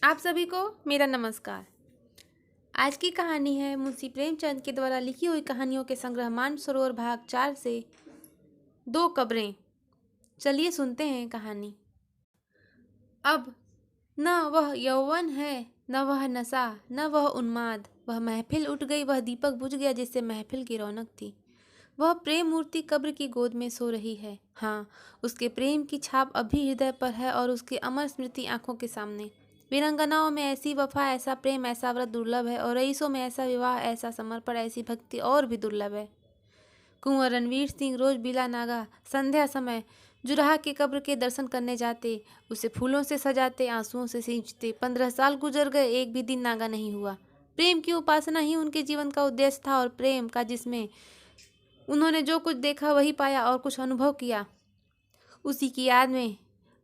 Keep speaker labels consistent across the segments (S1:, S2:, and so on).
S1: आप सभी को मेरा नमस्कार। आज की कहानी है मुंशी प्रेमचंद के द्वारा लिखी हुई कहानियों के संग्रह मानसरोवर भाग 4 से 2 कब्रें। चलिए सुनते हैं कहानी। अब न वह यौवन है, न वह नशा, न वह उन्माद। वह महफिल उठ गई, वह दीपक बुझ गया जिससे महफिल की रौनक थी। वह प्रेम मूर्ति कब्र की गोद में सो रही है। हाँ, उसके प्रेम की छाप अभी हृदय पर है और उसकी अमर स्मृति आंखों के सामने। वीरंगनाओं में ऐसी वफा, ऐसा प्रेम, ऐसा व्रत दुर्लभ है, और रईसों में ऐसा विवाह, ऐसा समर्पण, ऐसी भक्ति और भी दुर्लभ है। कुंवर रणवीर सिंह रोज बिला नागा संध्या समय जुराहा के कब्र के दर्शन करने जाते, उसे फूलों से सजाते, आंसुओं से सींचते। 15 साल गुजर गए, एक भी दिन नागा नहीं हुआ। प्रेम की उपासना ही उनके जीवन का उद्देश्य था, और प्रेम का जिसमें उन्होंने जो कुछ देखा वही पाया और कुछ अनुभव किया, उसी की याद में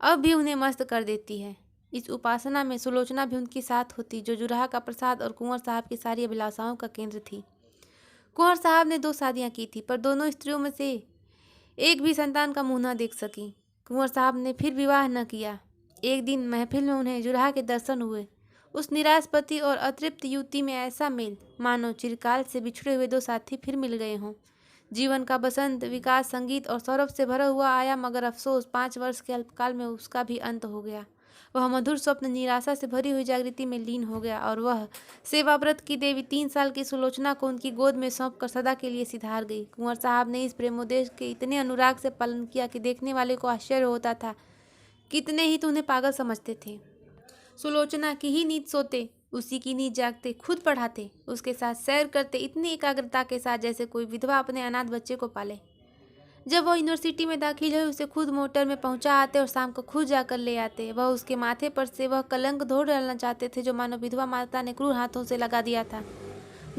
S1: अब भी उन्हें मस्त कर देती है। इस उपासना में सुलोचना भी उनके साथ होती, जो जुराहा का प्रसाद और कुंवर साहब की सारी अभिलाषाओं का केंद्र थी। कुंवर साहब ने 2 शादियां की थी, पर दोनों स्त्रियों में से एक भी संतान का मुंह न देख सकी। कुंवर साहब ने फिर विवाह न किया। एक दिन महफिल में उन्हें जुराहा के दर्शन हुए। उस निराश पति और अतृप्त युवती में ऐसा मेल, मानो चिरकाल से बिछड़े हुए 2 साथी फिर मिल गए हों। जीवन का बसंत, विकास, संगीत और सौरभ से भरा हुआ आया, मगर अफसोस 5 वर्ष के अल्पकाल में उसका भी अंत हो गया। वह मधुर स्वप्न निराशा से भरी हुई जागृति में लीन हो गया, और वह सेवाव्रत की देवी 3 साल की सुलोचना को उनकी गोद में सौंपकर सदा के लिए सिधार गई। कुंवर साहब ने इस प्रेमोदेश के इतने अनुराग से पालन किया कि देखने वाले को आश्चर्य होता था। कितने ही तो उन्हें पागल समझते थे। सुलोचना की ही नींद सोते, उसी की नींद जागते, खुद पढ़ाते, उसके साथ सैर करते, इतनी एकाग्रता के साथ जैसे कोई विधवा अपने अनाथ बच्चे को पाले। जब वह यूनिवर्सिटी में दाखिल हुई, उसे खुद मोटर में पहुंचा आते और शाम को खुद जाकर ले आते। वह उसके माथे पर से वह कलंक धो डालना चाहते थे जो मानो विधवा माता ने क्रूर हाथों से लगा दिया था।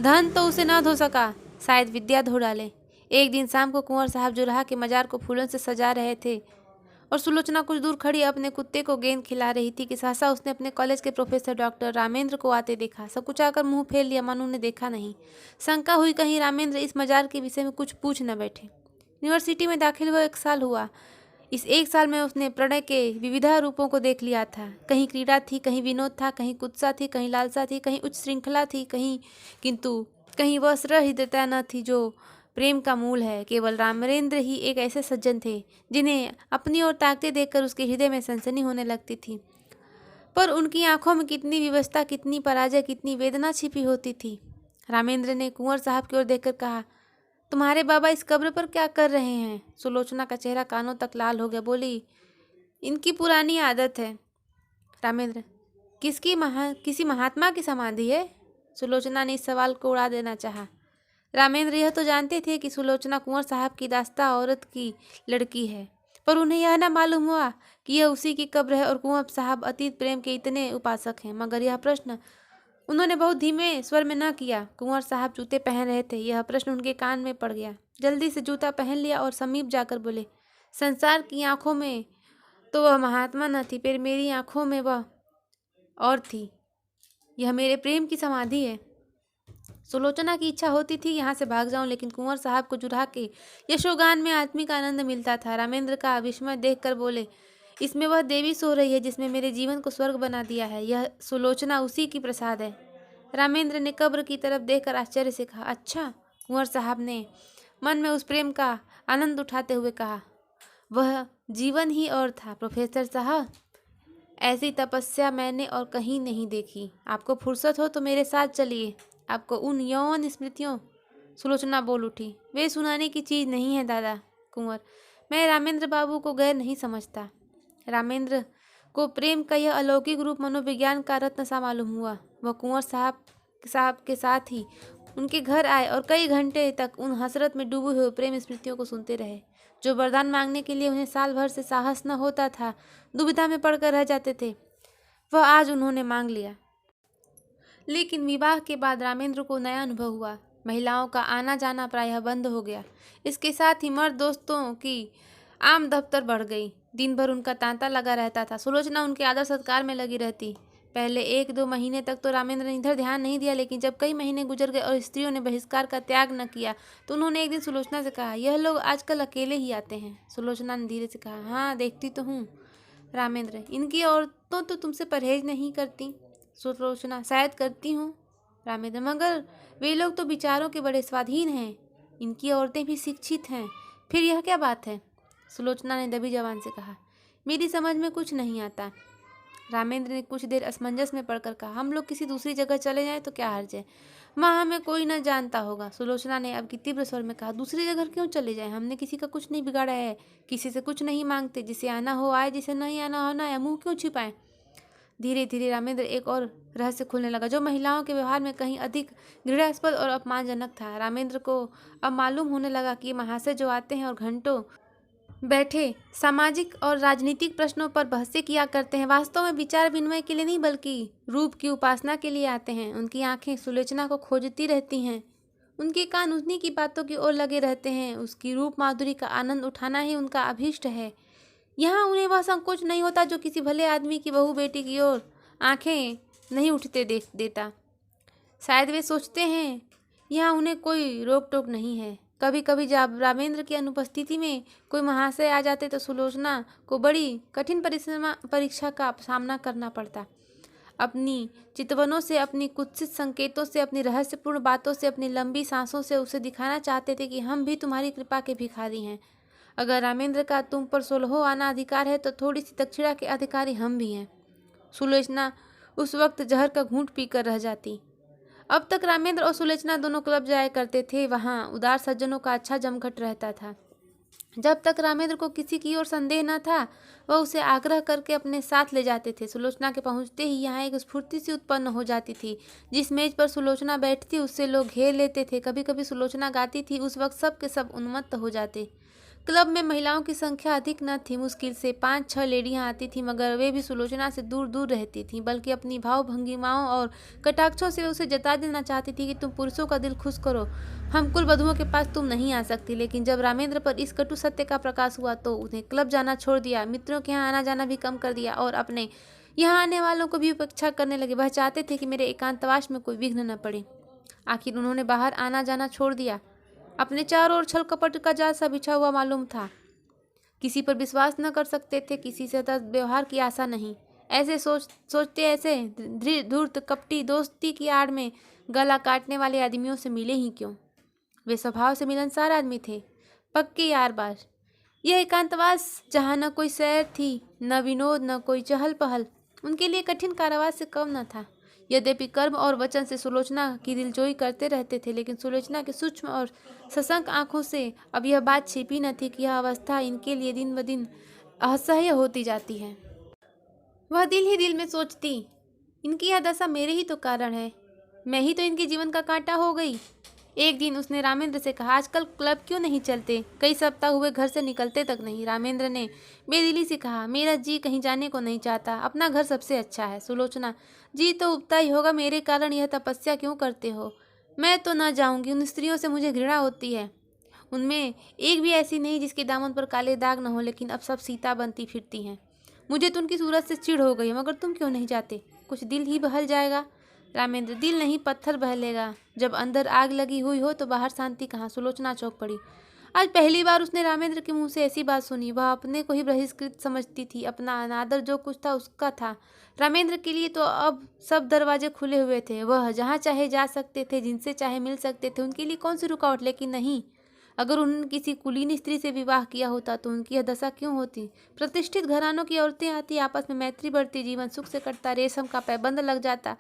S1: धन तो उसे न धो सका, शायद विद्या धो डाले। एक दिन शाम को कुंवर साहब जुराहा के मजार को फूलों से सजा रहे थे, और सुलोचना कुछ दूर खड़ी अपने कुत्ते को गेंद खिला रही थी कि सहसा उसने अपने कॉलेज के प्रोफेसर डॉक्टर रामेंद्र को आते देखा। सकुचाकर मुंह फेर लिया, मानो उन्हें देखा नहीं। शंका हुई कहीं रामेंद्र इस मजार के विषय में कुछ पूछ न बैठे। यूनिवर्सिटी में दाखिल हुआ 1 साल हुआ। इस 1 साल में उसने प्रणय के विविधा रूपों को देख लिया था। कहीं क्रीड़ा थी, कहीं विनोद था, कहीं कुत्सा थी, कहीं लालसा थी, कहीं उच्च श्रृंखला थी, किंतु कहीं वह सहृदयता न थी जो प्रेम का मूल है। केवल रामरेंद्र ही एक ऐसे सज्जन थे जिन्हें अपनी ओर ताकते देखकर उसके हृदय में सनसनी होने लगती थी। पर उनकी आंखों में कितनी विवशता, कितनी पराजय, कितनी वेदना छिपी होती थी। रामेंद्र ने कुंवर साहब की ओर देखकर कहा, तुम्हारे बाबा इस कब्र पर क्या कर रहे हैं? सुलोचना का चेहरा कानों तक लाल हो गया। बोली, इनकी पुरानी आदत है। रामेंद्र, किसी महात्मा की समाधि है? सुलोचना ने इस सवाल को उड़ा देना चाहा। रामेंद्र यह तो जानते थे कि सुलोचना कुंवर साहब की दास्ता औरत की लड़की है, पर उन्हें यह न मालूम हुआ कि यह उसी की कब्र है और कुंवर साहब अतीत प्रेम के इतने उपासक हैं। मगर यह प्रश्न उन्होंने बहुत धीमे स्वर में न किया। कुंवर साहब जूते पहन रहे थे, यह प्रश्न उनके कान में पड़ गया। जल्दी से जूता पहन लिया और समीप जाकर बोले, संसार की आंखों में तो वह महात्मा न थी, पर मेरी आंखों में वह और थी। यह मेरे प्रेम की समाधि है। सुलोचना की इच्छा होती थी यहाँ से भाग जाऊं, लेकिन कुंवर साहब को जुराहा के यशोगान में आत्मिक आनंद मिलता था। रामेंद्र का विस्मय देखकर बोले, इसमें वह देवी सो रही है जिसमें मेरे जीवन को स्वर्ग बना दिया है। यह सुलोचना उसी की प्रसाद है। रामेंद्र ने कब्र की तरफ देखकर आश्चर्य से कहा, अच्छा? कुंवर साहब ने मन में उस प्रेम का आनंद उठाते हुए कहा, वह जीवन ही और था प्रोफेसर साहब। ऐसी तपस्या मैंने और कहीं नहीं देखी। आपको फुर्सत हो तो मेरे साथ चलिए, आपको उन यौवन स्मृतियों। सुलोचना बोल उठी, वे सुनाने की चीज नहीं है दादा। कुंवर, मैं रामेंद्र बाबू को गैर नहीं समझता। रामेंद्र को प्रेम का यह अलौकिक रूप मनोविज्ञान का रत्न सा मालूम हुआ। वह कुंवर साहब के साथ ही उनके घर आए और कई घंटे तक उन हसरत में डूबे हुए प्रेम स्मृतियों को सुनते रहे। जो वरदान मांगने के लिए उन्हें साल भर से साहस न होता था, दुविधा में पड़कर रह जाते थे, वह आज उन्होंने मांग लिया। लेकिन विवाह के बाद रामेंद्र को नया अनुभव हुआ। महिलाओं का आना जाना प्रायः बंद हो गया। इसके साथ ही मर्द दोस्तों की आम दफ्तर बढ़ गई। दिन भर उनका तांता लगा रहता था। सुलोचना उनके आदर सत्कार में लगी रहती। पहले 1-2 महीने तक तो रामेंद्र ने इधर ध्यान नहीं दिया, लेकिन जब कई महीने गुजर गए और स्त्रियों ने बहिष्कार का त्याग न किया, तो उन्होंने एक दिन सुलोचना से कहा, यह लोग आजकल अकेले ही आते हैं। सुलोचना ने धीरे से कहा, हाँ देखती तो हूँ रामेंद्र, इनकी औरतों तो तुमसे परहेज नहीं करती। सुलोचना, शायद करती हूँ। रामेंद्र, मगर वे लोग तो विचारों के बड़े स्वाधीन हैं, इनकी औरतें भी शिक्षित हैं, फिर यह क्या बात है? सुलोचना ने दबी जबान से कहा, मेरी समझ में कुछ नहीं आता। रामेंद्र ने कुछ देर असमंजस में पड़कर कहा, हम लोग किसी दूसरी जगह चले जाएं तो क्या हर्ज है, माँ हमें कोई न जानता होगा। सुलोचना ने अब की तीव्र स्वर में कहा, दूसरी जगह क्यों चले जाएं? हमने किसी का कुछ नहीं बिगाड़ा है, किसी से कुछ नहीं मांगते, जिसे आना हो आए, जिसे नहीं आना हो ना आए, मुंह क्यों छिपाएं? धीरे धीरे रामेंद्र एक और रहस्य खुलने लगा, जो महिलाओं के व्यवहार में कहीं अधिक घृणास्पद और अपमानजनक था। रामेंद्र को अब मालूम होने लगा कि महाशय जो आते हैं और घंटों बैठे सामाजिक और राजनीतिक प्रश्नों पर बहसें किया करते हैं, वास्तव में विचार विनिमय के लिए नहीं बल्कि रूप की उपासना के लिए आते हैं। उनकी आंखें सुलोचना को खोजती रहती हैं, उनके कान उन्हीं की बातों की ओर लगे रहते हैं, उसकी रूप माधुरी का आनंद उठाना ही उनका अभीष्ट है। यहाँ उन्हें वह संकोच नहीं होता जो किसी भले आदमी की बहू बेटी की ओर आंखें नहीं उठते देख देता। शायद वे सोचते हैं यहाँ उन्हें कोई रोक टोक नहीं है। कभी कभी जब रामेंद्र की अनुपस्थिति में कोई महाशय आ जाते तो सुलोचना को बड़ी कठिन परीक्षा का सामना करना पड़ता। अपनी चितवनों से, अपनी कुत्सित संकेतों से, अपनी रहस्यपूर्ण बातों से, अपनी लंबी सांसों से उसे दिखाना चाहते थे कि हम भी तुम्हारी कृपा के भिखारी हैं। अगर रामेंद्र का तुम पर 16 आना अधिकार है तो थोड़ी सी दक्षिणा के अधिकारी हम भी हैं। सुलोचना उस वक्त जहर का घूंट पीकर रह जाती। अब तक रामेंद्र और सुलोचना दोनों क्लब जाया करते थे, वहाँ उदार सज्जनों का अच्छा जमघट रहता था। जब तक रामेंद्र को किसी की ओर संदेह न था, वह उसे आग्रह करके अपने साथ ले जाते थे। सुलोचना के पहुंचते ही यहाँ एक स्फूर्ति सी उत्पन्न हो जाती थी। जिस मेज पर सुलोचना बैठती उससे लोग घेर लेते थे। कभी कभी सुलोचना गाती थी, उस वक्त सब के सब उन्मत्त हो जाते। क्लब में महिलाओं की संख्या अधिक न थी, मुश्किल से 5-6 लेडियां आती थीं, मगर वे भी सुलोचना से दूर दूर रहती थीं, बल्कि अपनी भाव भंगिमाओं और कटाक्षों से उसे जता देना चाहती थी कि तुम पुरुषों का दिल खुश करो, हम कुल वधुओं के पास तुम नहीं आ सकती। लेकिन जब रामेंद्र पर इस कटु सत्य का प्रकाश हुआ तो उन्हें क्लब जाना छोड़ दिया, मित्रों के यहाँ आना जाना भी कम कर दिया और अपने यहाँ आने वालों को भी उपेक्षा करने लगे। वह चाहते थे कि मेरे एकांतवास में कोई विघ्न न पड़े। आखिर उन्होंने बाहर आना जाना छोड़ दिया। अपने चारों ओर छल कपट का जाल सा बिछा हुआ मालूम था। किसी पर विश्वास न कर सकते थे, किसी से व्यवहार की आशा नहीं। ऐसे सोचते ऐसे धूर्त कपटी दोस्ती की आड़ में गला काटने वाले आदमियों से मिले ही क्यों? वे स्वभाव से मिलनसार आदमी थे, पक्के यारबाज। यह एकांतवास जहाँ न कोई सैर थी, न विनोद, न कोई चहल पहल, उनके लिए कठिन कारावास से कम न था। यद्यपि कर्म और वचन से सुलोचना की दिलजोई करते रहते थे, लेकिन सुलोचना के सूक्ष्म और सशंक आंखों से अब यह बात छिपी न थी कि यह अवस्था इनके लिए दिन ब दिन असह्य होती जाती है। वह दिल ही दिल में सोचती, इनकी यह दशा मेरे ही तो कारण है, मैं ही तो इनके जीवन का कांटा हो गई। एक दिन उसने रामेंद्र से कहा, आजकल क्लब क्यों नहीं चलते? कई सप्ताह हुए घर से निकलते तक नहीं। रामेंद्र ने बेदिली से कहा, मेरा जी कहीं जाने को नहीं चाहता, अपना घर सबसे अच्छा है। सुलोचना, जी तो उबता ही होगा, मेरे कारण यह तपस्या क्यों करते हो? मैं तो न जाऊंगी, उन स्त्रियों से मुझे घृणा होती है। उनमें एक भी ऐसी नहीं जिसके दामन पर काले दाग न हो, लेकिन अब सब सीता बनती फिरती हैं। मुझे तो उनकी सूरत से चिढ़ हो गई है, मगर तुम क्यों नहीं जाते? कुछ दिल ही बहल जाएगा। रामेंद्र, दिल नहीं पत्थर बहलेगा। जब अंदर आग लगी हुई हो तो बाहर शांति कहाँ? सुलोचना चौंक पड़ी। आज पहली बार उसने रामेंद्र के मुंह से ऐसी बात सुनी। वह अपने को ही बहिष्कृत समझती थी, अपना अनादर जो कुछ था उसका था। रामेंद्र के लिए तो अब सब दरवाजे खुले हुए थे, वह जहाँ चाहे जा सकते थे, जिनसे चाहे मिल सकते थे, उनके लिए कौन सी रुकावट? लेकिन नहीं, अगर उन्होंने किसी कुलीन स्त्री से विवाह किया होता तो उनकी यह दशा क्यों होती? प्रतिष्ठित घरानों की औरतें आती, आपस में मैत्री बढ़ती, जीवन सुख से कटता, रेशम का पैबंद लग जाता।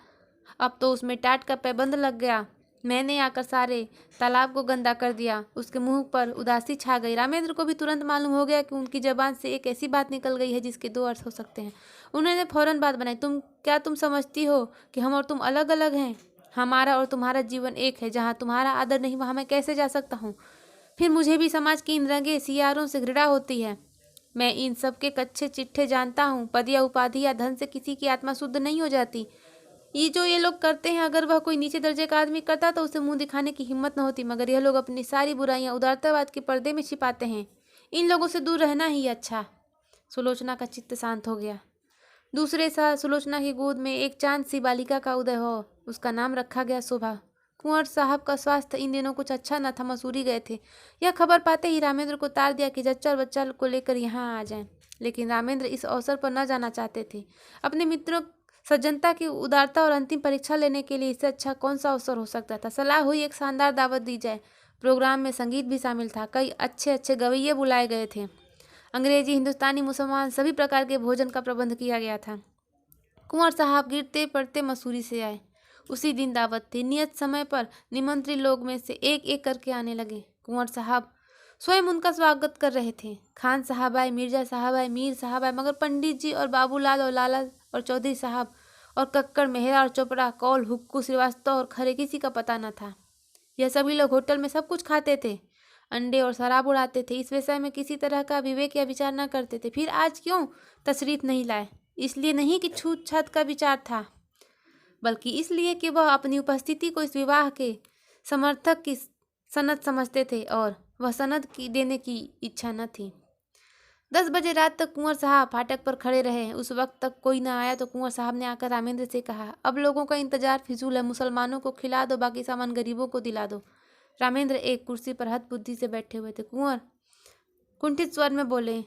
S1: अब तो उसमें टाट का पैबंद लग गया। मैंने आकर सारे तालाब को गंदा कर दिया। उसके मुंह पर उदासी छा गई। रामेंद्र को भी तुरंत मालूम हो गया कि उनकी जबान से एक ऐसी बात निकल गई है जिसके दो अर्थ हो सकते हैं। उन्होंने फौरन बात बनाई, तुम समझती हो कि हम और तुम अलग अलग हैं? हमारा और तुम्हारा जीवन एक है। जहाँ तुम्हारा आदर नहीं वहाँ मैं कैसे जा सकता हूँ? फिर मुझे भी समाज की इन रंगे सियारों से घृणा होती है। मैं इन सब के कच्चे चिट्ठे जानता हूँ। पद या उपाधि या धन से किसी की आत्मा शुद्ध नहीं हो जाती। ये लोग करते हैं, अगर वह कोई नीचे दर्जे का आदमी करता तो उसे मुंह दिखाने की हिम्मत न होती, मगर यह लोग अपनी सारी बुराइयां उदारतावाद के पर्दे में छिपाते हैं। इन लोगों से दूर रहना ही अच्छा। सुलोचना का चित्त शांत हो गया। दूसरे साल सुलोचना की गोद में एक चांद सी बालिका का उदय हो। उसका नाम रखा गया शोभा। कुंवर साहब का स्वास्थ्य इन दिनों कुछ अच्छा न था, मसूरी गए थे। यह खबर पाते ही रामेंद्र को तार दिया कि जच्चा और बच्चा को लेकर यहाँ आ जाएं। लेकिन रामेंद्र इस अवसर पर न जाना चाहते थे। अपने मित्रों सज्जनता की उदारता और अंतिम परीक्षा लेने के लिए इससे अच्छा कौन सा अवसर हो सकता था। सलाह हुई एक शानदार दावत दी जाए। प्रोग्राम में संगीत भी शामिल था। कई अच्छे अच्छे गवैये बुलाए गए थे। अंग्रेजी, हिंदुस्तानी, मुसलमान सभी प्रकार के भोजन का प्रबंध किया गया था। कुंवर साहब गिरते पड़ते मसूरी से आए। उसी दिन दावत थी। नियत समय पर निमंत्रित लोग में से एक एक करके आने लगे। कुंवर साहब स्वयं उनका स्वागत कर रहे थे। खान साहब आए, मिर्जा साहब आए, मीर साहब आए, मगर पंडित जी और बाबूलाल और लाला और चौधरी साहब और कक्कड़, मेहरा और चोपड़ा, कौल, हुक्कू, श्रीवास्तव और खरे किसी का पता न था। यह सभी लोग होटल में सब कुछ खाते थे, अंडे और शराब उड़ाते थे। इस विषय में किसी तरह का विवेक या विचार न करते थे। फिर आज क्यों तशरीफ नहीं लाए? इसलिए नहीं कि छूत छात का विचार था, बल्कि इसलिए कि वह अपनी उपस्थिति को इस विवाह के समर्थक की सनद समझते थे और वह सनद की देने की इच्छा न थी। 10 बजे रात तक कुंवर साहब फाटक पर खड़े रहे। उस वक्त तक कोई न आया तो कुंवर साहब ने आकर रामेंद्र से कहा, अब लोगों का इंतजार फिजूल है। मुसलमानों को खिला दो, बाकी सामान गरीबों को दिला दो। रामेंद्र एक कुर्सी पर हद बुद्धि से बैठे हुए थे। कुंवर कुंठित स्वर में बोले,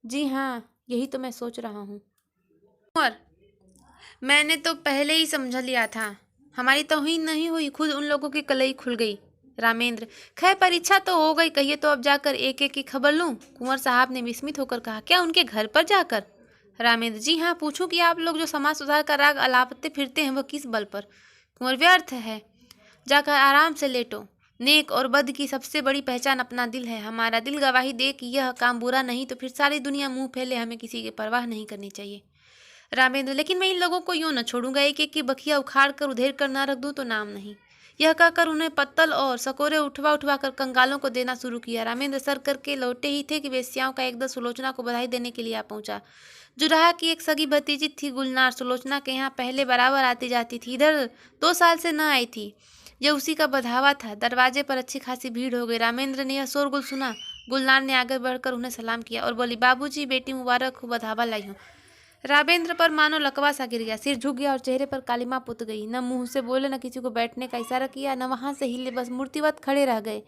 S1: जी हाँ, यही तो मैं सोच रहा हूँ। कुंवर, मैंने तो पहले ही समझ लिया था। हमारी तौहीन नहीं हुई, खुद उन लोगों की कलई खुल गई। रामेंद्र, खैर परीक्षा तो हो गई, कहिए तो अब जाकर एक एक की खबर लूं। कुंवर साहब ने विस्मित होकर कहा, क्या उनके घर पर जाकर? रामेंद्र, जी हाँ, पूछूं कि आप लोग जो समाज सुधार का राग अलापते फिरते हैं वह किस बल पर? कुंवर, व्यर्थ है, जाकर आराम से लेटो। नेक और बद की सबसे बड़ी पहचान अपना दिल है। हमारा दिल गवाही दे कि यह काम बुरा नहीं तो फिर सारी दुनिया मुंह फैले, हमें किसी की परवाह नहीं करनी चाहिए। रामेंद्र, लेकिन मैं इन लोगों को यूं न छोड़ूंगा। एक एक की बखिया उखाड़ कर उधेड़ कर न रख दूं तो नाम नहीं। यह कहकर उन्हें पत्तल और सकोरे उठवा उठवा कर कंगालों को देना शुरू किया। रामेंद्र सर करके लौटे ही थे कि वेश्याओं का एक दल सुलोचना को बधाई देने के लिए आ पहुंचा। जुराहा की एक सगी भतीजी थी गुलनार, सुलोचना के यहाँ पहले बराबर आती जाती थी, इधर 2 साल से न आई थी। यह उसी का बधावा था। दरवाजे पर अच्छी खासी भीड़ हो गई। रामेंद्र ने यह शोरगुल सुना। गुलनार ने आगे बढ़कर उन्हें सलाम किया और बोली, बाबूजी, बेटी मुबारक हो, बधावा लाई हूँ। रामेंद्र पर मानो लकवा सा गिर गया। सिर झुक गया और चेहरे पर कालिमा पुत गई। न मुंह से बोले, न किसी को बैठने का इशारा किया, न वहां से हिले, बस मूर्तिवत खड़े रह गए।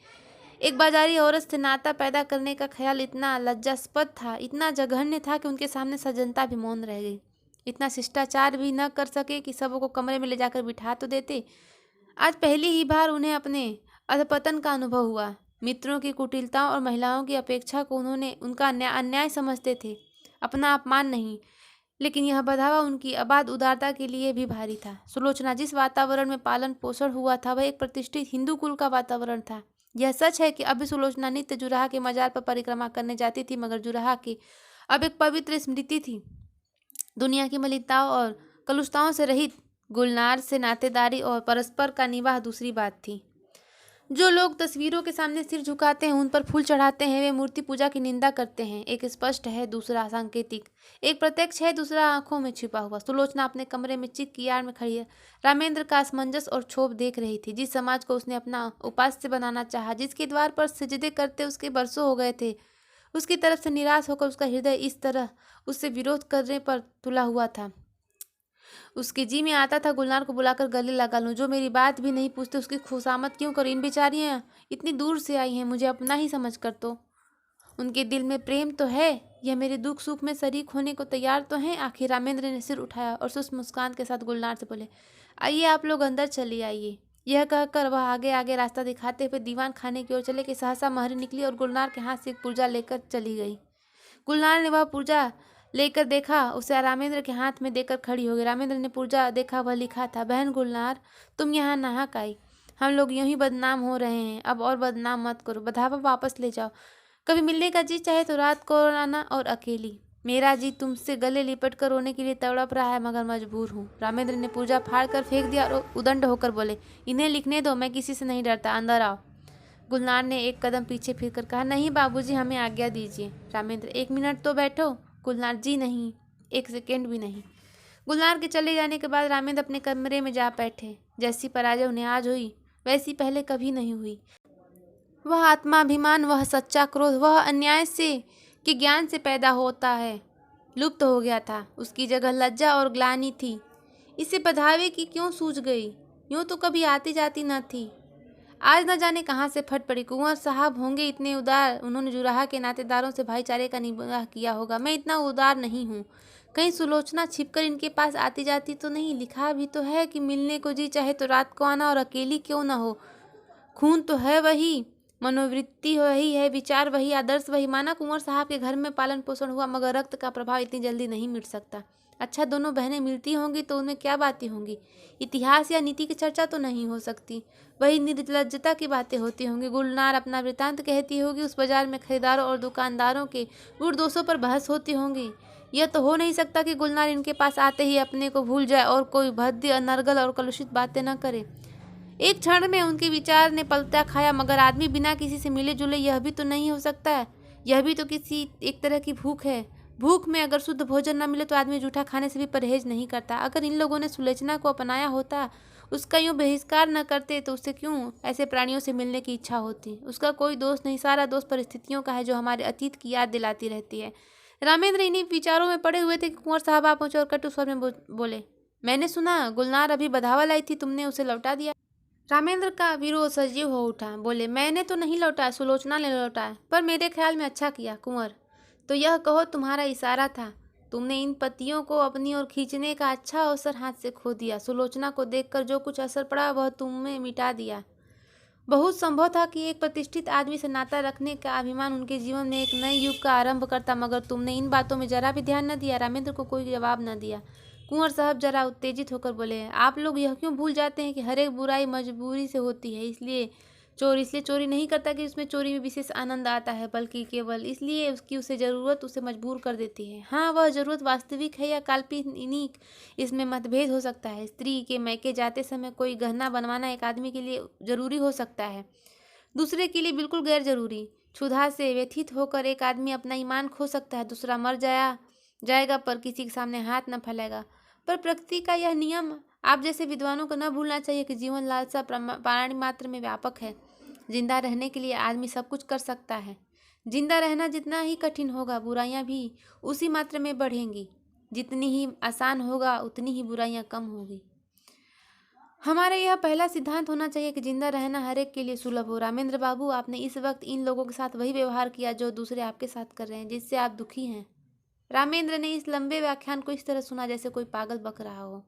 S1: एक बाजारी औरत से नाता पैदा करने का ख्याल इतना लज्जास्पद था, इतना जघन्य था कि उनके सामने सज्जनता भी मौन रह गई। इतना शिष्टाचार भी न कर सके कि सबको कमरे में ले जाकर बिठा तो देते। आज पहली ही बार उन्हें अपने अधपतन का अनुभव हुआ। मित्रों की कुटिलताओं और महिलाओं की अपेक्षा को उन्होंने उनका अन्याय समझते थे, अपना अपमान नहीं। लेकिन यह बधावा उनकी अबाध उदारता के लिए भी भारी था। सुलोचना जिस वातावरण में पालन पोषण हुआ था वह एक प्रतिष्ठित हिंदू कुल का वातावरण था। यह सच है कि अभी सुलोचना नित्य जुराहा के मजार पर परिक्रमा करने जाती थी, मगर जुराहा की अब एक पवित्र स्मृति थी। दुनिया की मलिनताओं और कलुषताओं से रहित गुलनार से नातेदारी और परस्पर का निवाह दूसरी बात थी। जो लोग तस्वीरों के सामने सिर झुकाते हैं, उन पर फूल चढ़ाते हैं, वे मूर्ति पूजा की निंदा करते हैं। एक स्पष्ट है, दूसरा सांकेतिक। एक प्रत्यक्ष है, दूसरा आंखों में छिपा हुआ। सुलोचना अपने कमरे में चिक की आड़ में खड़ी है। रामेंद्र का असमंजस और क्षोभ देख रही थी। जिस समाज को उसने अपना उपास्य बनाना चाहा, जिसके द्वार पर सिजदे करते उसके बरसों हो गए थे, उसकी तरफ से निराश होकर उसका हृदय इस तरह उससे विरोध करने पर तुला हुआ था। उसके जी में आता था गुलनार को बुलाकर गले लगा लूं। जो मेरी बात भी नहीं पूछते उसकी खुशामद क्यों करूं? इन बेचारियां इतनी दूर से आई हैं, मुझे अपना ही समझ कर तो उनके दिल में प्रेम तो है, यह मेरे दुख सुख में शरीक होने को तैयार तो हैं। आखिर रामेंद्र ने सिर उठाया और सुस्त मुस्कान के साथ गुलनार से बोले, आइए आप लोग अंदर चलिए आइए। यह कहकर वह आगे आगे रास्ता दिखाते हुए दीवान खाने की ओर चले कि सहसा महरी निकली और गुलनार के हाथ से एक पुर्जा लेकर चली गई। गुलनार ने वह पुर्जा लेकर देखा, उसे रामेंद्र के हाथ में देकर खड़ी हो गई। रामेंद्र ने पुर्जा देखा, वह लिखा था, बहन गुलनार, तुम यहाँ नाहक आई, हम लोग यूं ही बदनाम हो रहे हैं, अब और बदनाम मत करो, बधावा वापस ले जाओ। कभी मिलने का जी चाहे तो रात को आना और अकेली। मेरा जी तुमसे गले लिपट कर रोने के लिए तड़प रहा है, मगर मजबूर हूँ। रामेंद्र ने पुर्जा फाड़ कर फेंक दिया और उदंड होकर बोले, इन्हें लिखने दो, मैं किसी से नहीं डरता, अंदर आओ। गुलनार ने एक कदम पीछे फिरकर कहा, नहीं बाबूजी, हमें आज्ञा दीजिए। रामेंद्र, 1 मिनट तो बैठो। गुलनार, जी नहीं, 1 सेकेंड भी नहीं। गुलनार के चले जाने के बाद रामेंद्र अपने कमरे में जा बैठे। जैसी पराजय उन्हें आज हुई वैसी पहले कभी नहीं हुई। वह आत्माभिमान, वह सच्चा क्रोध, वह अन्याय से के ज्ञान से पैदा होता है, लुप्त हो गया था। उसकी जगह लज्जा और ग्लानि थी। इसे बधावे की क्यों सूझ गई? यूं तो कभी आती जाती न थी। आज न जाने कहाँ से फट पड़ी। कुंवर साहब होंगे इतने उदार, उन्होंने जुराहा के नातेदारों से भाईचारे का निबाह किया होगा। मैं इतना उदार नहीं हूँ। कहीं सुलोचना छिपकर इनके पास आती जाती तो नहीं? लिखा भी तो है कि मिलने को जी चाहे तो रात को आना, और अकेली क्यों ना हो। खून तो है वही, मनोवृत्ति वही है, विचार वही, आदर्श वही। माना कुंवर साहब के घर में पालन पोषण हुआ, मगर रक्त का प्रभाव इतनी जल्दी नहीं मिट सकता। अच्छा, दोनों बहनें मिलती होंगी तो उनमें क्या बातें होंगी? इतिहास या नीति की चर्चा तो नहीं हो सकती। वही निर्लज्जता की बातें होती होंगी। गुलनार अपना वृतांत कहती होगी, उस बाजार में खरीदारों और दुकानदारों के गुड़ दोषों पर बहस होती होंगी। यह तो हो नहीं सकता कि गुलनार इनके पास आते ही अपने को भूल जाए और कोई भद्य, अनर्गल और कलुषित बातें न करे। एक क्षण में उनके विचार ने पलटा खाया, मगर आदमी बिना किसी से मिले जुले यह भी तो नहीं हो सकता है। यह भी तो किसी एक तरह की भूख है। भूख में अगर शुद्ध भोजन न मिले तो आदमी जूठा खाने से भी परहेज नहीं करता। अगर इन लोगों ने सुलोचना को अपनाया होता, उसका यूं बहिष्कार न करते, तो उससे क्यों ऐसे प्राणियों से मिलने की इच्छा होती? उसका कोई दोष नहीं, सारा दोष परिस्थितियों का है जो हमारे अतीत की याद दिलाती रहती है। रामेंद्र इन्हीं विचारों में पड़े हुए थे कि कुंवर साहब आ पहुंचे और कटु स्वर में बोले, मैंने सुना गुलनार अभी बधावा लाई थी, तुमने उसे लौटा दिया? रामेंद्र का विरोध सजीव हो उठा। बोले, मैंने तो नहीं लौटाया, सुलोचना ने लौटाया। पर मेरे ख्याल में अच्छा किया कुंवर। तो यह कहो तुम्हारा इशारा था। तुमने इन पतियों को अपनी ओर खींचने का अच्छा अवसर हाथ से खो दिया। सुलोचना को देखकर जो कुछ असर पड़ा वह तुमने मिटा दिया। बहुत संभव था कि एक प्रतिष्ठित आदमी से नाता रखने का अभिमान उनके जीवन में एक नए युग का आरंभ करता, मगर तुमने इन बातों में जरा भी ध्यान न दिया। रामेंद्र को कोई जवाब न दिया। कुंवर साहब जरा उत्तेजित होकर बोले, आप लोग यह क्यों भूल जाते हैं कि हर एक बुराई मजबूरी से होती है। इसलिए चोरी नहीं करता कि उसमें चोरी में विशेष आनंद आता है, बल्कि केवल इसलिए उसकी उसे ज़रूरत उसे मजबूर कर देती है। हाँ, वह ज़रूरत वास्तविक है या काल्पनिक, इसमें मतभेद हो सकता है। स्त्री के मैके जाते समय कोई गहना बनवाना एक आदमी के लिए जरूरी हो सकता है, दूसरे के लिए बिल्कुल गैर जरूरी। क्षुधा से व्यथित होकर एक आदमी अपना ईमान खो सकता है, दूसरा मर जाएगा पर किसी के सामने हाथ न फैलाएगा। पर प्रकृति का यह नियम आप जैसे विद्वानों को न भूलना चाहिए कि जीवन लालसा प्राणी मात्र में व्यापक है। जिंदा रहने के लिए आदमी सब कुछ कर सकता है। जिंदा रहना जितना ही कठिन होगा, बुराइयां भी उसी मात्रा में बढ़ेंगी। जितनी ही आसान होगा उतनी ही बुराइयां कम होगी। हमारा यह पहला सिद्धांत होना चाहिए कि जिंदा रहना हर एक के लिए सुलभ हो। रामेंद्र बाबू, आपने इस वक्त इन लोगों के साथ वही व्यवहार किया जो दूसरे आपके साथ कर रहे हैं, जिससे आप दुखी हैं। रामेंद्र ने इस लंबे व्याख्यान को इस तरह सुना जैसे कोई पागल बक रहा हो।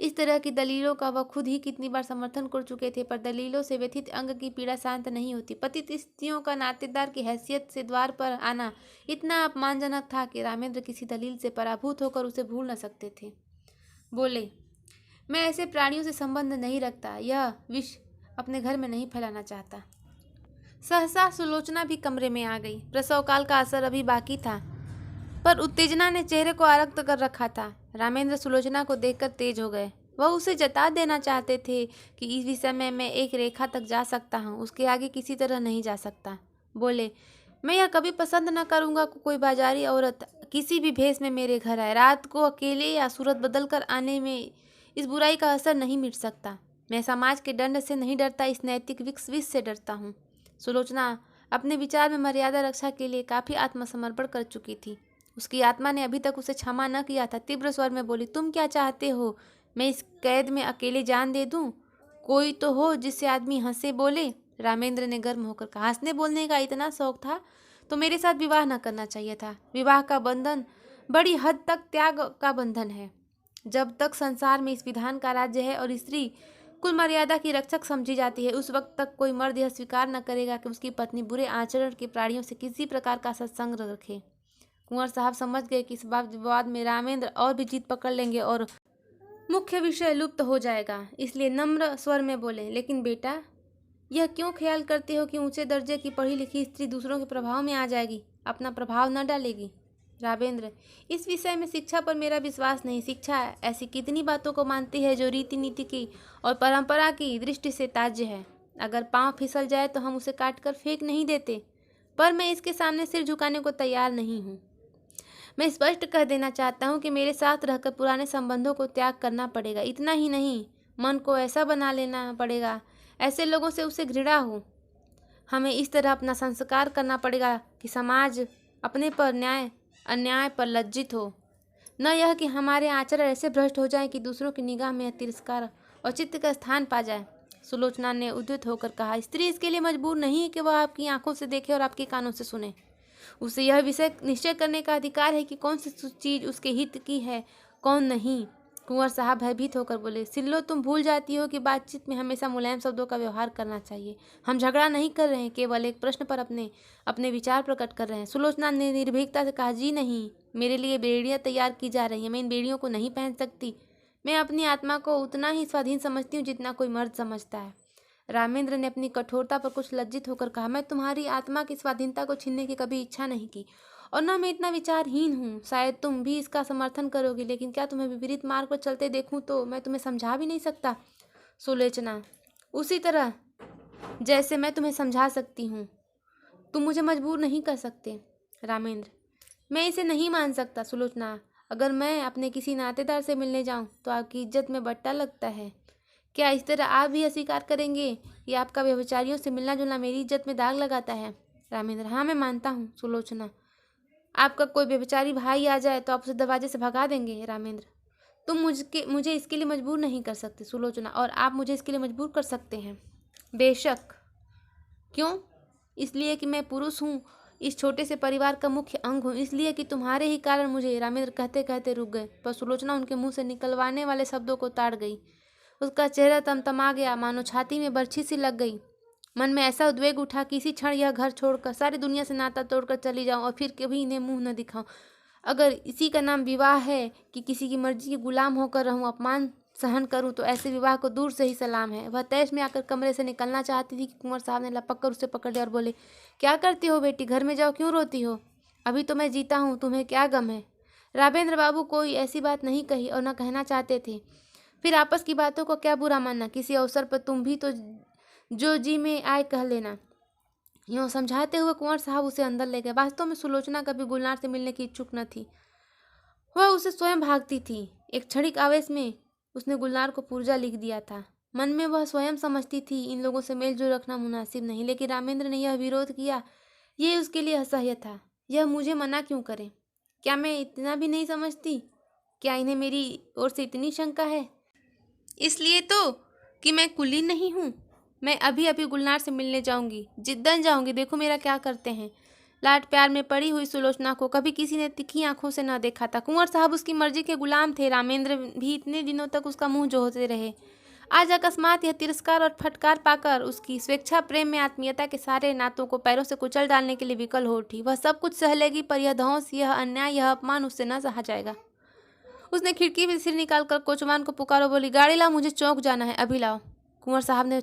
S1: इस तरह की दलीलों का वह खुद ही कितनी बार समर्थन कर चुके थे, पर दलीलों से व्यथित अंग की पीड़ा शांत नहीं होती। पतित स्त्रियों का नातेदार की हैसियत से द्वार पर आना इतना अपमानजनक था कि रामेंद्र किसी दलील से पराभूत होकर उसे भूल न सकते थे। बोले, मैं ऐसे प्राणियों से संबंध नहीं रखता, यह विष अपने घर में नहीं फैलाना चाहता। सहसा सुलोचना भी कमरे में आ गई। प्रसव काल का असर अभी बाकी था, पर उत्तेजना ने चेहरे को आरक्त कर रखा था। रामेंद्र सुलोचना को देखकर तेज हो गए। वह उसे जता देना चाहते थे कि इस विषय में मैं एक रेखा तक जा सकता हूँ, उसके आगे किसी तरह नहीं जा सकता। बोले, मैं यह कभी पसंद न करूँगा कि कोई बाजारी औरत किसी भी भेष में मेरे घर आए। रात को अकेले या सूरत बदल कर आने में इस बुराई का असर नहीं मिट सकता। मैं समाज के दंड से नहीं डरता, इस नैतिक विष से डरता हूँ। सुलोचना अपने विचार में मर्यादा रक्षा के लिए काफ़ी आत्मसमर्पण कर चुकी थी। उसकी आत्मा ने अभी तक उसे क्षमा न किया था। तीव्र स्वर में बोली, तुम क्या चाहते हो? मैं इस कैद में अकेले जान दे दूं? कोई तो हो जिससे आदमी हंसे बोले। रामेंद्र ने गर्म होकर कहा, हंसने बोलने का इतना शौक था तो मेरे साथ विवाह न करना चाहिए था। विवाह का बंधन बड़ी हद तक त्याग का बंधन है। जब तक संसार में इस विधान का राज्य है और स्त्री कुल मर्यादा की रक्षक समझी जाती है, उस वक्त तक कोई मर्द यह स्वीकार न करेगा कि उसकी पत्नी बुरे आचरण के प्राणियों से किसी प्रकार का सत्संग रखे। कुंवर साहब समझ गए कि इस विवाद में रामेंद्र और भी जीत पकड़ लेंगे और मुख्य विषय लुप्त हो जाएगा, इसलिए नम्र स्वर में बोले, लेकिन बेटा, यह क्यों ख्याल करते हो कि ऊंचे दर्जे की पढ़ी लिखी स्त्री दूसरों के प्रभाव में आ जाएगी, अपना प्रभाव न डालेगी? रामेंद्र, इस विषय में शिक्षा पर मेरा विश्वास नहीं। शिक्षा ऐसी कितनी बातों को मानती है जो रीति नीति की और परंपरा की दृष्टि से त्याज्य है। अगर पाँव फिसल जाए तो हम उसे काट कर फेंक नहीं देते, पर मैं इसके सामने सिर झुकाने को तैयार नहीं हूँ। मैं स्पष्ट कह देना चाहता हूँ कि मेरे साथ रहकर पुराने संबंधों को त्याग करना पड़ेगा। इतना ही नहीं, मन को ऐसा बना लेना पड़ेगा ऐसे लोगों से उसे घृणा हो। हमें इस तरह अपना संस्कार करना पड़ेगा कि समाज अपने पर अन्याय पर लज्जित हो, न यह कि हमारे आचरण ऐसे भ्रष्ट हो जाएं कि दूसरों की निगाह में तिरस्कार और चित्त का स्थान पा जाए। सुलोचना ने उद्वित होकर कहा। स्त्री इसके लिए मजबूर नहीं है कि वह आपकी आंखों से देखे और आपके कानों से सुने। उसे यह विषय निश्चय करने का अधिकार है कि कौन सी चीज उसके हित की है, कौन नहीं। कुंवर साहब भयभीत होकर बोले, सिल्लो, तुम भूल जाती हो कि बातचीत में हमेशा मुलायम शब्दों का व्यवहार करना चाहिए। हम झगड़ा नहीं कर रहे हैं, केवल एक प्रश्न पर अपने अपने विचार प्रकट कर रहे हैं। सुलोचना ने निर्भीकता से कहा, जी नहीं, मेरे लिए बेड़ियाँ तैयार की जा रही हैं, मैं इन बेड़ियों को नहीं पहन सकती। मैं अपनी आत्मा को उतना ही स्वाधीन समझती हूँ जितना कोई मर्द समझता है। रामेंद्र ने अपनी कठोरता पर कुछ लज्जित होकर कहा, मैं तुम्हारी आत्मा की स्वाधीनता को छीनने की कभी इच्छा नहीं की, और न मैं इतना विचारहीन हूँ। शायद तुम भी इसका समर्थन करोगे, लेकिन क्या तुम्हें विपरीत मार्ग पर चलते देखूं तो मैं तुम्हें समझा भी नहीं सकता। सुलोचना, उसी तरह जैसे मैं तुम्हें समझा सकती हूँ, तुम मुझे मजबूर नहीं कर सकते। रामेंद्र, मैं इसे नहीं मान सकता। सुलोचना, अगर मैं अपने किसी नातेदार से मिलने जाऊँ तो आपकी इज्जत में बट्टा लगता है। क्या इस तरह आप भी अस्वीकार करेंगे? या आपका व्यभिचारियों से मिलना जुलना मेरी इज्जत में दाग लगाता है? रामेंद्र, हाँ, मैं मानता हूँ। सुलोचना, आपका कोई व्यभिचारी भाई आ जाए तो आप उसे दरवाजे से भगा देंगे? रामेंद्र, तुम मुझे इसके लिए मजबूर नहीं कर सकते। सुलोचना, और आप मुझे इसके लिए मजबूर कर सकते हैं। बेशक। क्यों? इसलिए कि मैं पुरुष हूँ, इस छोटे से परिवार का मुख्य अंग हूँ, इसलिए कि तुम्हारे ही कारण मुझे। रामेंद्र कहते कहते रुक गए, पर सुलोचना उनके मुंह से निकलवाने वाले शब्दों को ताड़ गई। उसका चेहरा तमतमा गया, मानो छाती में बर्छी सी लग गई। मन में ऐसा उद्वेग उठा कि इसी क्षण यह घर छोड़कर सारी दुनिया से नाता तोड़कर चली जाऊं और फिर कभी इन्हें मुंह न दिखाऊं। अगर इसी का नाम विवाह है कि किसी की मर्जी के गुलाम होकर रहूं, अपमान सहन करूं, तो ऐसे विवाह को दूर से ही सलाम है। वह तैश में आकर कमरे से निकलना चाहती थी कि कुंवर साहब ने लपक कर उसे पकड़ लिया और बोले, क्या करती हो बेटी, घर में जाओ, क्यों रोती हो? अभी तो मैं जीता हूँ, तुम्हें क्या गम है? रामेंद्र बाबू कोई ऐसी बात नहीं कही और न कहना चाहते थे। फिर आपस की बातों को क्या बुरा मानना? किसी अवसर पर तुम भी तो जो जी में आए कह लेना। यूँ समझाते हुए कुंवर साहब उसे अंदर ले गए। वास्तव में सुलोचना कभी गुलनार से मिलने की इच्छुक न थी, वह उसे स्वयं भागती थी। एक क्षणिक आवेश में उसने गुलनार को पुर्जा लिख दिया था। मन में वह स्वयं समझती थी इन लोगों से मेलजोल रखना मुनासिब नहीं, लेकिन रामेंद्र ने यह विरोध किया, ये उसके लिए असह्य था। यह मुझे मना क्यों करे? क्या मैं इतना भी नहीं समझती? क्या इन्हें मेरी ओर से इतनी शंका है? इसलिए तो कि मैं कुलीन नहीं हूँ। मैं अभी अभी गुलनार से मिलने जाऊंगी, जिद्दन जाऊंगी। देखो मेरा क्या करते हैं। लाड प्यार में पड़ी हुई सुलोचना को कभी किसी ने तिखी आंखों से न देखा था। कुंवर साहब उसकी मर्जी के गुलाम थे। रामेंद्र भी इतने दिनों तक उसका मुंह जोहते रहे। आज अकस्मात यह तिरस्कार और फटकार पाकर उसकी स्वेच्छा, प्रेम में आत्मीयता के सारे नातों को पैरों से कुचल डालने के लिए विकल हो उठी। वह सब कुछ सह लेगी, पर यह धौंस, यह अन्याय, यह अपमान उससे न सहा जाएगा। उसने खिड़की में सिर निकालकर कोचवान को पुकारो, बोली, गाड़ी लाओ, मुझे चौक जाना है, अभी लाओ। कुंवर साहब ने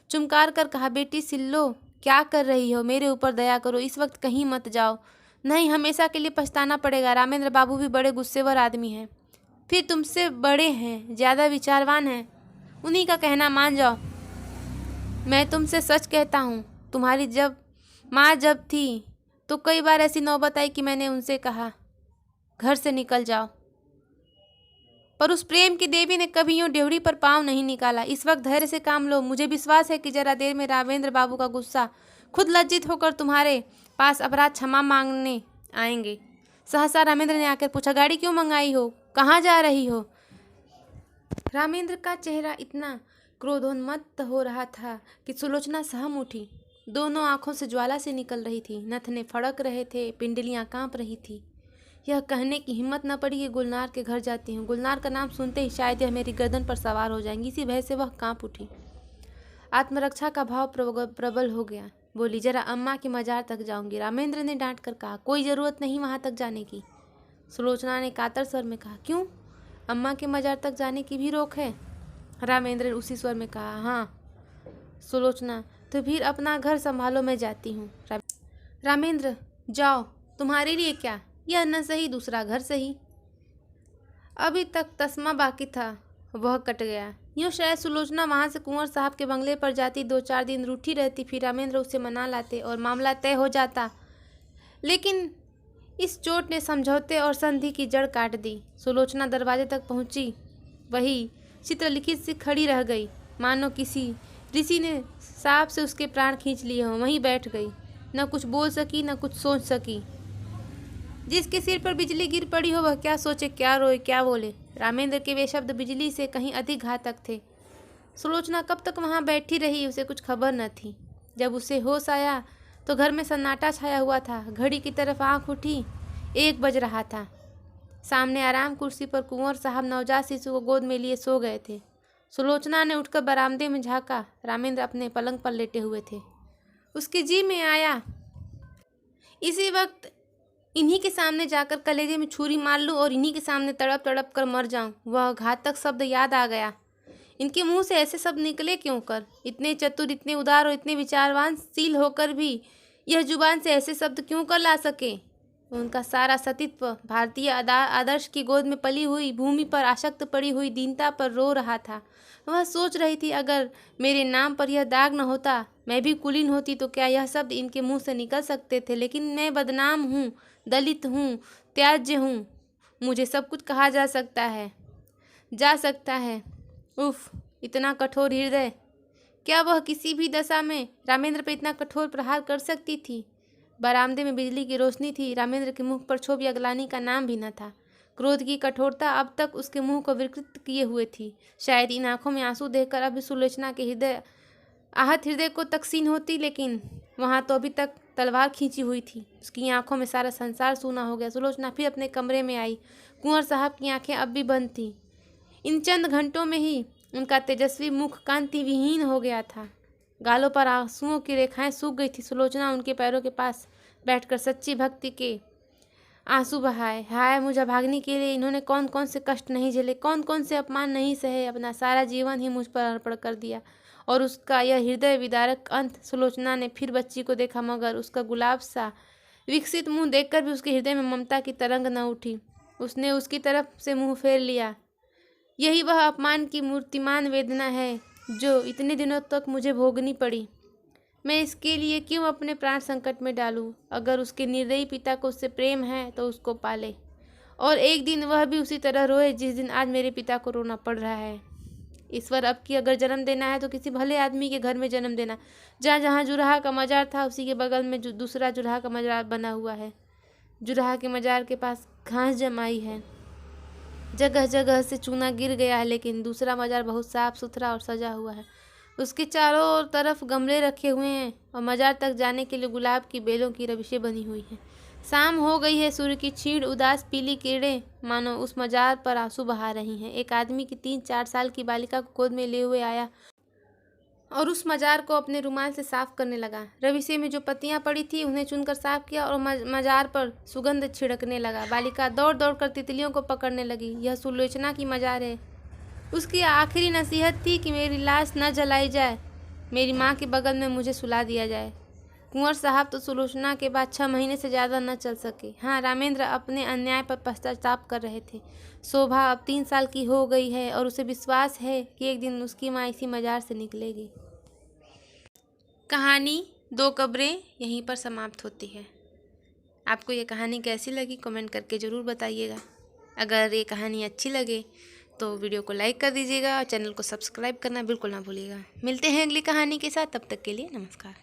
S1: चुमकार कर कहा, बेटी सिल्लो, क्या कर रही हो? मेरे ऊपर दया करो, इस वक्त कहीं मत जाओ, नहीं हमेशा के लिए पछताना पड़ेगा। रामेंद्र बाबू भी बड़े गुस्सेवर आदमी हैं, फिर तुमसे बड़े हैं, ज़्यादा विचारवान हैं, उन्हीं का कहना मान जाओ। मैं तुमसे सच कहता हूँ, तुम्हारी जब माँ जब थी तो कई बार ऐसी नौबत आई कि मैंने उनसे कहा, घर से निकल जाओ, पर उस प्रेम की देवी ने कभी यूं डेवड़ी पर पाँव नहीं निकाला। इस वक्त धैर्य से काम लो। मुझे विश्वास है कि जरा देर में रामेंद्र बाबू का गुस्सा खुद लज्जित होकर तुम्हारे पास अपराध क्षमा मांगने आएंगे। सहसा रामेंद्र ने आकर पूछा, गाड़ी क्यों मंगाई हो? कहाँ जा रही हो? रामेंद्र का चेहरा इतना क्रोधोन्मत्त हो रहा था कि सुलोचना सहम उठी। दोनों आंखों से ज्वाला से निकल रही थी, नथने फड़क रहे थे, पिंडलियाँ काँप रही थी। यह कहने की हिम्मत न पड़ी कि गुलनार के घर जाती हूँ। गुलनार का नाम सुनते ही शायद यह मेरी गर्दन पर सवार हो जाएंगी। इसी भय से वह कांप उठी। आत्मरक्षा का भाव प्रबल हो गया। बोली, जरा अम्मा की मजार तक जाऊंगी। रामेंद्र ने डांट कर कहा, कोई ज़रूरत नहीं वहाँ तक जाने की। सुलोचना ने कातर स्वर में कहा, क्यों? अम्मा के मजार तक जाने की भी रोक है? रामेंद्र ने उसी स्वर में कहा, हाँ। सुलोचना, तो फिर अपना घर संभालो, मैं जाती हूँ। रामेंद्र, जाओ, तुम्हारे लिए क्या, यह न सही दूसरा घर सही। अभी तक तस्मा बाकी था, वह कट गया। यूँ शायद सुलोचना वहाँ से कुंवर साहब के बंगले पर जाती, 2-4 दिन रूठी रहती, फिर रामेंद्र उसे मना लाते और मामला तय हो जाता। लेकिन इस चोट ने समझौते और संधि की जड़ काट दी। सुलोचना दरवाजे तक पहुँची, वही चित्रलिखित सी खड़ी रह गई, मानो किसी ऋषि ने सांप से उसके प्राण खींच लिए हों। वहीं बैठ गई, न कुछ बोल सकी, न कुछ सोच सकी। जिसके सिर पर बिजली गिर पड़ी हो, वह क्या सोचे, क्या रोए, क्या बोले। रामेंद्र के वे शब्द बिजली से कहीं अधिक घातक थे। सुलोचना कब तक वहाँ बैठी रही, उसे कुछ खबर न थी। जब उसे होश आया तो घर में सन्नाटा छाया हुआ था। घड़ी की तरफ आंख उठी, 1 बज रहा था। सामने आराम कुर्सी पर कुंवर साहब नवजात शिशु को गोद में लिए सो गए थे। सुलोचना ने उठकर बरामदे में झाँका। रामेंद्र अपने पलंग पर लेटे हुए थे। उसके जी में आया इसी वक्त इन्हीं के सामने जाकर कलेजे में छुरी मार लूं और इन्हीं के सामने तड़प तड़प कर मर जाऊं। वह घातक शब्द याद आ गया। इनके मुंह से ऐसे शब्द निकले क्यों कर? इतने चतुर, इतने उदार और इतने विचारवानशील होकर भी यह जुबान से ऐसे शब्द क्यों कर ला सके? उनका सारा सतीत्व भारतीय आदर्श की गोद में पली हुई भूमि पर आसक्त पड़ी हुई दीनता पर रो रहा था। वह सोच रही थी, अगर मेरे नाम पर यह दाग न होता, मैं भी कुलीन होती, तो क्या यह शब्द इनके मुंह से निकल सकते थे? लेकिन मैं बदनाम हूँ, दलित हूँ, त्याज्य हूँ। मुझे सब कुछ कहा जा सकता है। उफ, इतना कठोर हृदय! क्या वह किसी भी दशा में रामेंद्र पर इतना कठोर प्रहार कर सकती थी? बरामदे में बिजली की रोशनी थी। रामेंद्र के मुख पर क्षोभ या ग्लानि का नाम भी न था। क्रोध की कठोरता अब तक उसके मुंह को विकृत किए हुए थी। शायद इन आंखों में आंसू देखकर अब सुलोचना के आहत हृदय को तकसीन होती, लेकिन वहाँ तो अभी तक तलवार खींची हुई थी। उसकी आंखों में सारा संसार सूना हो गया। सुलोचना फिर अपने कमरे में आई। कुंवर साहब की आंखें अब भी बंद थीं। इन चंद घंटों में ही उनका तेजस्वी मुख कांति विहीन हो गया था। गालों पर आंसुओं की रेखाएं सूख गई थी। सुलोचना उनके पैरों के पास बैठकर सच्ची भक्ति के आंसू बहाए। हाय, मुझे भागने के लिए इन्होंने कौन कौन से कष्ट नहीं झेले, कौन कौन से अपमान नहीं सहे। अपना सारा जीवन ही मुझ पर अर्पण कर दिया और उसका यह हृदय विदारक अंत। सुलोचना ने फिर बच्ची को देखा, मगर उसका गुलाब सा विकसित मुंह देखकर भी उसके हृदय में ममता की तरंग न उठी। उसने उसकी तरफ से मुंह फेर लिया। यही वह अपमान की मूर्तिमान वेदना है जो इतने दिनों तक मुझे भोगनी पड़ी। मैं इसके लिए क्यों अपने प्राण संकट में डालूं? अगर उसके निर्दयी पिता को उससे प्रेम है तो उसको पाले, और एक दिन वह भी उसी तरह रोए जिस दिन आज मेरे पिता को रोना पड़ रहा है। ईश्वर, अब की अगर जन्म देना है तो किसी भले आदमी के घर में जन्म देना। जहाँ जुराहा का मजार था उसी के बगल में दूसरा जुराहा का मजार बना हुआ है। जुराहा के मजार के पास घास जमाई है, जगह जगह से चूना गिर गया है, लेकिन दूसरा मजार बहुत साफ सुथरा और सजा हुआ है। उसके चारों तरफ गमले रखे हुए हैं और मजार तक जाने के लिए गुलाब की बेलों की रविशें बनी हुई हैं। शाम हो गई है। सूर्य की क्षीण उदास पीली किरणें मानो उस मजार पर आंसू बहा रही हैं। एक आदमी की 3-4 साल की बालिका को गोद में लिए हुए आया और उस मजार को अपने रुमाल से साफ करने लगा। रविशे में जो पत्तियां पड़ी थी उन्हें चुनकर साफ किया और मजार पर सुगंध छिड़कने लगा। बालिका दौड़ दौड़ कर तितलियों को पकड़ने लगी। यह सुलोचना की मजार है। उसकी आखिरी नसीहत थी कि मेरी लाश न जलाई जाए, मेरी माँ के बगल में मुझे सुला दिया जाए। कुंवर साहब तो सुलोचना के बाद 6 महीने से ज़्यादा न चल सके। हाँ, रामेंद्र अपने अन्याय पर पश्चाताप कर रहे थे। शोभा अब 3 साल की हो गई है और उसे विश्वास है कि एक दिन उसकी माँ इसी मजार से निकलेगी। कहानी 2 कब्रें यहीं पर समाप्त होती है। आपको ये कहानी कैसी लगी कमेंट करके ज़रूर बताइएगा। अगर ये कहानी अच्छी लगे तो वीडियो को लाइक कर दीजिएगा और चैनल को सब्सक्राइब करना बिल्कुल ना भूलिएगा। मिलते हैं अगली कहानी के साथ, तब तक के लिए नमस्कार।